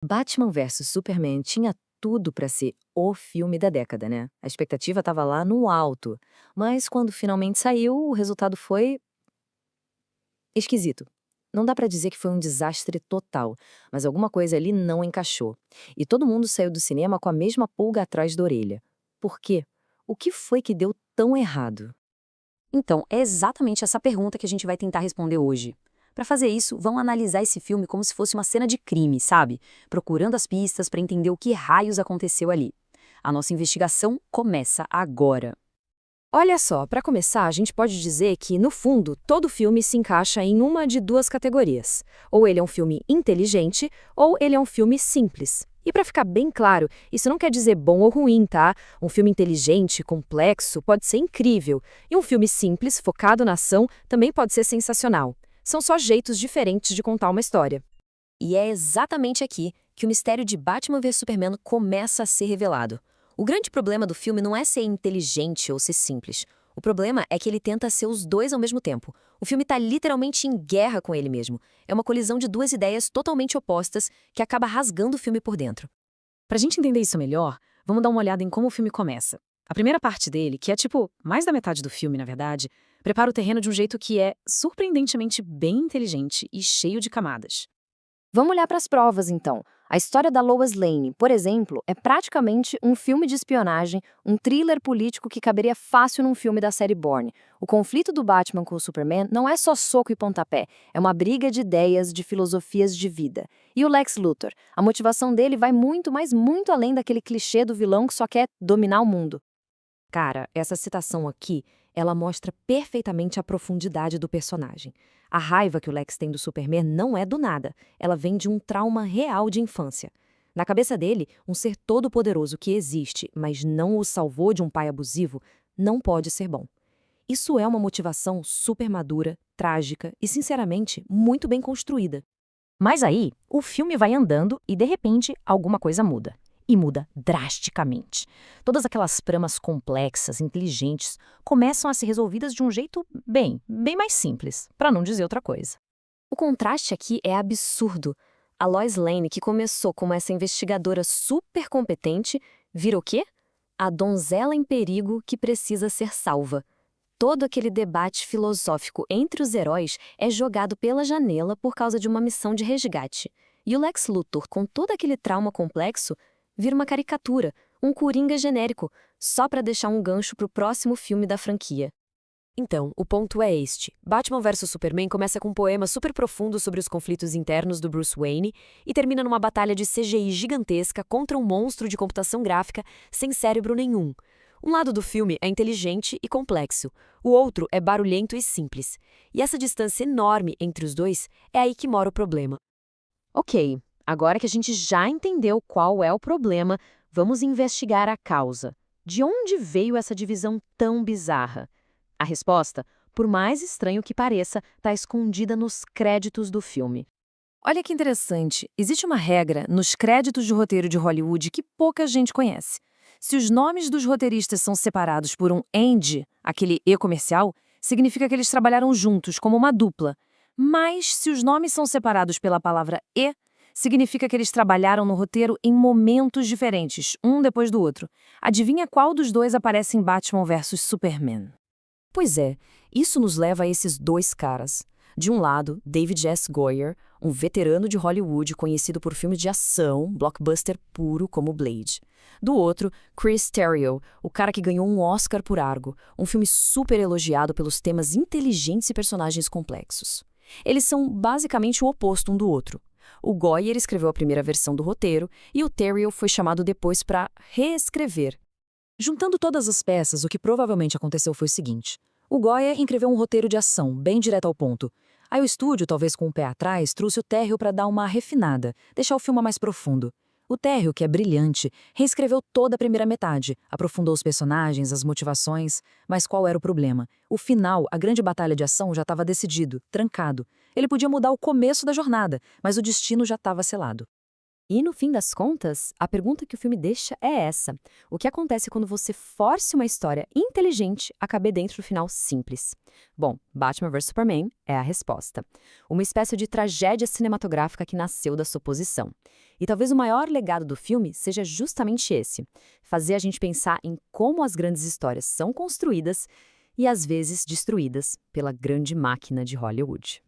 Batman vs Superman tinha tudo pra ser o filme da década, né? A expectativa estava lá no alto. Mas quando finalmente saiu, o resultado foi esquisito. Não dá pra dizer que foi um desastre total, mas alguma coisa ali não encaixou. E todo mundo saiu do cinema com a mesma pulga atrás da orelha. Por quê? O que foi que deu tão errado? Então, é exatamente essa pergunta que a gente vai tentar responder hoje. Para fazer isso, vamos analisar esse filme como se fosse uma cena de crime, sabe? Procurando as pistas para entender o que raios aconteceu ali. A nossa investigação começa agora. Olha só, para começar, a gente pode dizer que, no fundo, todo filme se encaixa em uma de duas categorias. Ou ele é um filme inteligente, ou ele é um filme simples. E para ficar bem claro, isso não quer dizer bom ou ruim, tá? Um filme inteligente, complexo, pode ser incrível. E um filme simples, focado na ação, também pode ser sensacional. São só jeitos diferentes de contar uma história. E é exatamente aqui que o mistério de Batman vs Superman começa a ser revelado. O grande problema do filme não é ser inteligente ou ser simples. O problema é que ele tenta ser os dois ao mesmo tempo. O filme está literalmente em guerra com ele mesmo. É uma colisão de duas ideias totalmente opostas que acaba rasgando o filme por dentro. Pra gente entender isso melhor, vamos dar uma olhada em como o filme começa. A primeira parte dele, que é tipo mais da metade do filme, na verdade, prepara o terreno de um jeito que é surpreendentemente bem inteligente e cheio de camadas. Vamos olhar para as provas, então. A história da Lois Lane, por exemplo, é praticamente um filme de espionagem, um thriller político que caberia fácil num filme da série Bourne. O conflito do Batman com o Superman não é só soco e pontapé, é uma briga de ideias, de filosofias de vida. E o Lex Luthor? A motivação dele vai muito, mas muito além daquele clichê do vilão que só quer dominar o mundo. Cara, essa citação aqui, ela mostra perfeitamente a profundidade do personagem. A raiva que o Lex tem do Superman não é do nada, ela vem de um trauma real de infância. Na cabeça dele, um ser todo-poderoso que existe, mas não o salvou de um pai abusivo, não pode ser bom. Isso é uma motivação super madura, trágica e, sinceramente, muito bem construída. Mas aí, o filme vai andando e, de repente, alguma coisa muda. E muda drasticamente. Todas aquelas tramas complexas, inteligentes, começam a ser resolvidas de um jeito bem mais simples, para não dizer outra coisa. O contraste aqui é absurdo. A Lois Lane, que começou como essa investigadora super competente, vira o quê? A donzela em perigo que precisa ser salva. Todo aquele debate filosófico entre os heróis é jogado pela janela por causa de uma missão de resgate. E o Lex Luthor, com todo aquele trauma complexo, vira uma caricatura, um coringa genérico, só para deixar um gancho pro próximo filme da franquia. Então, o ponto é este. Batman vs Superman começa com um poema super profundo sobre os conflitos internos do Bruce Wayne e termina numa batalha de CGI gigantesca contra um monstro de computação gráfica sem cérebro nenhum. Um lado do filme é inteligente e complexo, o outro é barulhento e simples. E essa distância enorme entre os dois é aí que mora o problema. Ok, agora que a gente já entendeu qual é o problema, vamos investigar a causa. De onde veio essa divisão tão bizarra? A resposta, por mais estranho que pareça, está escondida nos créditos do filme. Olha que interessante, existe uma regra nos créditos de roteiro de Hollywood que pouca gente conhece. Se os nomes dos roteiristas são separados por um "and", aquele "e" comercial, significa que eles trabalharam juntos como uma dupla. Mas se os nomes são separados pela palavra "e", significa que eles trabalharam no roteiro em momentos diferentes, um depois do outro. Adivinha qual dos dois aparece em Batman vs Superman? Pois é, isso nos leva a esses dois caras. De um lado, David S. Goyer, um veterano de Hollywood conhecido por filmes de ação, blockbuster puro como Blade. Do outro, Chris Terrio, o cara que ganhou um Oscar por Argo, um filme super elogiado pelos temas inteligentes e personagens complexos. Eles são basicamente o oposto um do outro. O Goyer escreveu a primeira versão do roteiro e o Terrio foi chamado depois para reescrever. Juntando todas as peças, o que provavelmente aconteceu foi o seguinte. O Goyer escreveu um roteiro de ação, bem direto ao ponto. Aí o estúdio, talvez com o pé atrás, trouxe o Terrio para dar uma refinada, deixar o filme mais profundo. O Terrio, que é brilhante, reescreveu toda a primeira metade, aprofundou os personagens, as motivações, mas qual era o problema? O final, a grande batalha de ação já estava decidido, trancado. Ele podia mudar o começo da jornada, mas o destino já estava selado. E, no fim das contas, a pergunta que o filme deixa é essa. O que acontece quando você force uma história inteligente a caber dentro do final simples? Bom, Batman vs Superman é a resposta. Uma espécie de tragédia cinematográfica que nasceu da suposição. E talvez o maior legado do filme seja justamente esse. Fazer a gente pensar em como as grandes histórias são construídas e, às vezes, destruídas pela grande máquina de Hollywood.